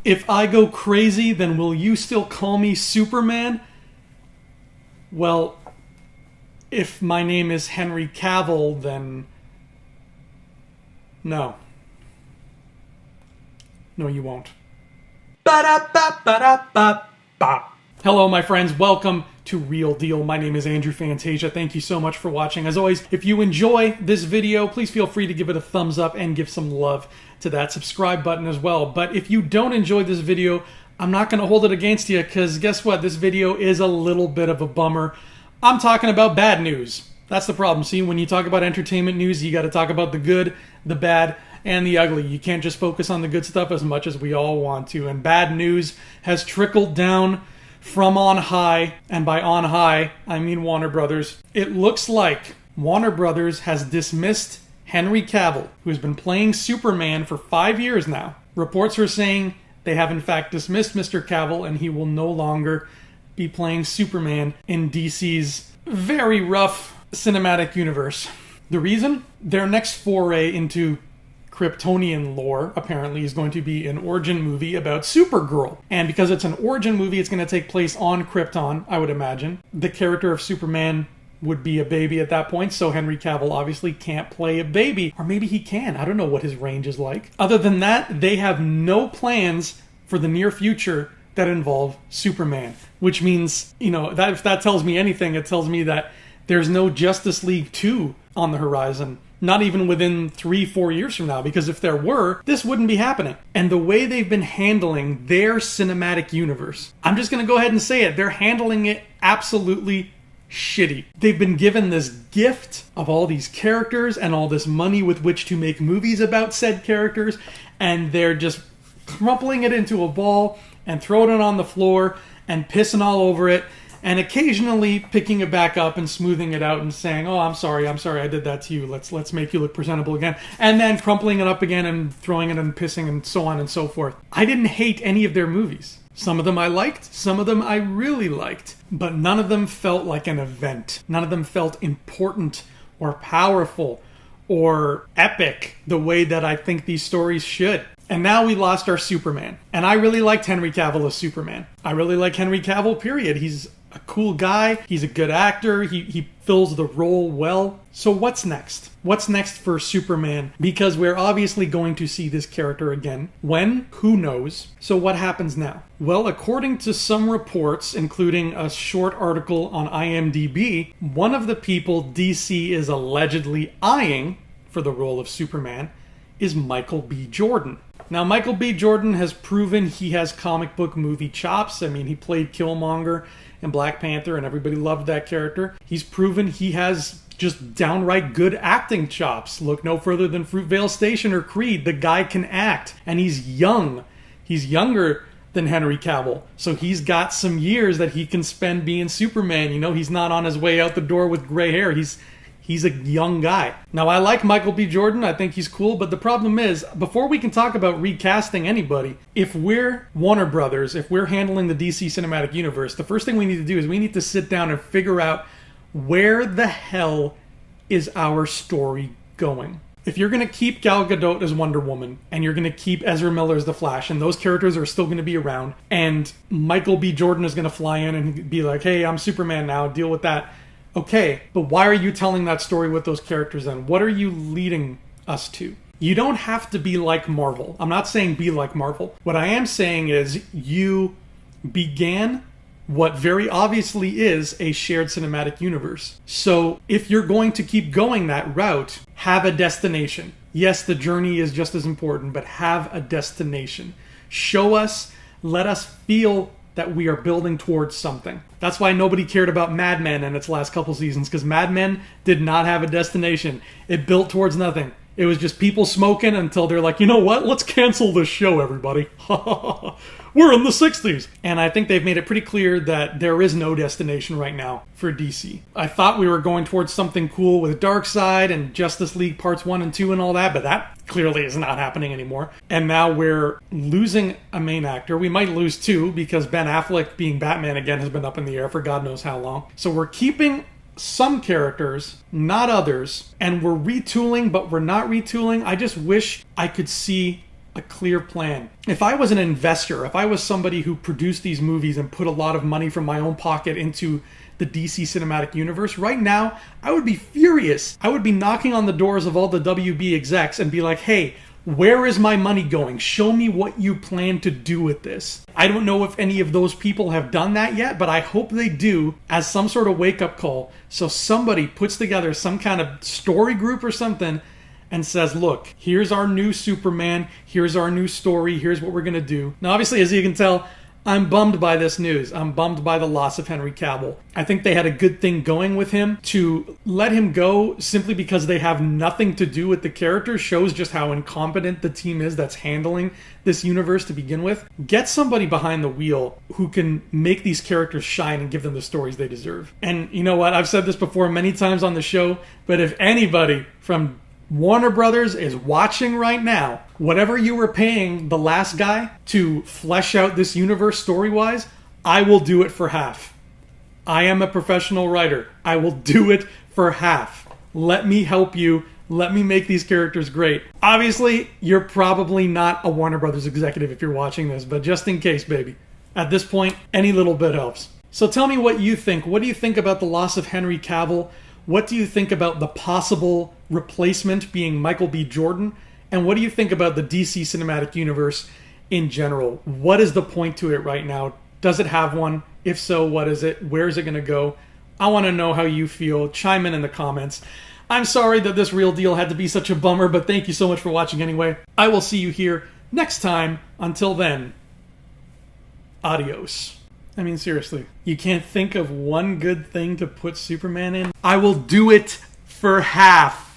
If I go crazy, then will you still call me Superman? Well, if my name is Henry Cavill, then no. No, you won't. Ba-da-ba-ba-da-ba-ba. Hello, my friends. Welcome to Real Deal. My name is Andrew Fantasia. Thank you so much for watching. As always, if you enjoy this video, please feel free to give it a thumbs up and give some love to that subscribe button as well. But if you don't enjoy this video, I'm not going to hold it against you, because guess what? This video is a little bit of a bummer. I'm talking about bad news. That's the problem. See, when you talk about entertainment news, you got to talk about the good, the bad, and the ugly. You can't just focus on the good stuff as much as we all want to. And bad news has trickled down from on high, and by on high, I mean Warner Brothers. It looks like Warner Brothers has dismissed Henry Cavill, who has been playing Superman for 5 years now. Reports are saying they have in fact dismissed Mr. Cavill, and he will no longer be playing Superman in DC's very rough cinematic universe. The reason? Their next foray into Kryptonian lore apparently is going to be an origin movie about Supergirl. And because it's an origin movie, it's going to take place on Krypton, I would imagine. The character of Superman would be a baby at that point, so Henry Cavill obviously can't play a baby. Or maybe he can. I don't know what his range is like. Other than that, they have no plans for the near future that involve Superman. Which means, that if that tells me anything, it tells me that there's no Justice League 2 on the horizon. Not even within 3-4 years from now, because if there were, this wouldn't be happening. And the way they've been handling their cinematic universe, I'm just going to go ahead and say it, they're handling it absolutely shitty. They've been given this gift of all these characters and all this money with which to make movies about said characters, and they're just crumpling it into a ball and throwing it on the floor and pissing all over it, and occasionally picking it back up and smoothing it out and saying, "Oh, I'm sorry, I did that to you. Let's make you look presentable again." And then crumpling it up again and throwing it and pissing and so on and so forth. I didn't hate any of their movies. Some of them I liked, some of them I really liked, but none of them felt like an event. None of them felt important or powerful or epic the way that I think these stories should. And now we lost our Superman. And I really liked Henry Cavill as Superman. I really like Henry Cavill, period. He's a cool guy. He's a good actor. He fills the role well. So what's next? What's next for Superman? Because we're obviously going to see this character again. When? Who knows? So what happens now? Well, according to some reports, including a short article on IMDb, one of the people DC is allegedly eyeing for the role of Superman is Michael B. Jordan. Now, Michael B. Jordan has proven he has comic book movie chops. I mean, he played Killmonger in Black Panther, and everybody loved that character. He's proven he has just downright good acting chops. Look no further than Fruitvale Station or Creed. The guy can act, and he's young. He's younger than Henry Cavill, so he's got some years that he can spend being Superman. He's not on his way out the door with gray hair. He's a young guy. Now, I like Michael B. Jordan. I think he's cool. But the problem is, before we can talk about recasting anybody, if we're Warner Brothers, if we're handling the DC Cinematic Universe, the first thing we need to do is we need to sit down and figure out where the hell is our story going. If you're going to keep Gal Gadot as Wonder Woman, and you're going to keep Ezra Miller as the Flash, and those characters are still going to be around, and Michael B. Jordan is going to fly in and be like, "Hey, I'm Superman now, deal with that." Okay, but why are you telling that story with those characters then? What are you leading us to? You don't have to be like Marvel. I'm not saying be like Marvel. What I am saying is you began what very obviously is a shared cinematic universe. So if you're going to keep going that route, have a destination. Yes, the journey is just as important, but have a destination. Show us, let us feel that we are building towards something. That's why nobody cared about Mad Men in its last couple seasons, because Mad Men did not have a destination. It built towards nothing. It was just people smoking until they're like, "You know what? Let's cancel this show, everybody." We're in the 60s. And I think they've made it pretty clear that there is no destination right now for DC. I thought we were going towards something cool with Darkseid and Justice League Parts 1 and 2 and all that, but that clearly is not happening anymore. And now we're losing a main actor. We might lose two, because Ben Affleck being Batman again has been up in the air for God knows how long. So we're keeping some characters, not others, and we're retooling, but we're not retooling. I just wish I could see a clear plan. If I was an investor, if I was somebody who produced these movies and put a lot of money from my own pocket into the DC cinematic universe, right now, I would be furious. I would be knocking on the doors of all the WB execs and be like, hey, where is my money going? Show me what you plan to do with this. I don't know if any of those people have done that yet, but I hope they do as some sort of wake-up call. So somebody puts together some kind of story group or something and says, look, here's our new Superman, here's our new story, here's what we're going to do. Now, obviously, as you can tell, I'm bummed by this news. I'm bummed by the loss of Henry Cavill. I think they had a good thing going with him. To let him go simply because they have nothing to do with the character shows just how incompetent the team is that's handling this universe to begin with. Get somebody behind the wheel who can make these characters shine and give them the stories they deserve. And you know what? I've said this before many times on the show, but if anybody from Warner Brothers is watching right now, whatever you were paying the last guy to flesh out this universe story-wise, I will do it for half. I am a professional writer. I will do it for half. Let me help you. Let me make these characters great. Obviously, you're probably not a Warner Brothers executive if you're watching this, but just in case, baby. At this point, any little bit helps. So tell me what you think. What do you think about the loss of Henry Cavill? What do you think about the possible replacement being Michael B. Jordan? And what do you think about the DC Cinematic Universe in general? What is the point to it right now? Does it have one? If so, what is it? Where is it going to go? I want to know how you feel. Chime in the comments. I'm sorry that this Real Deal had to be such a bummer, but thank you so much for watching anyway. I will see you here next time. Until then, adios. I mean, seriously, you can't think of one good thing to put Superman in? I will do it for half.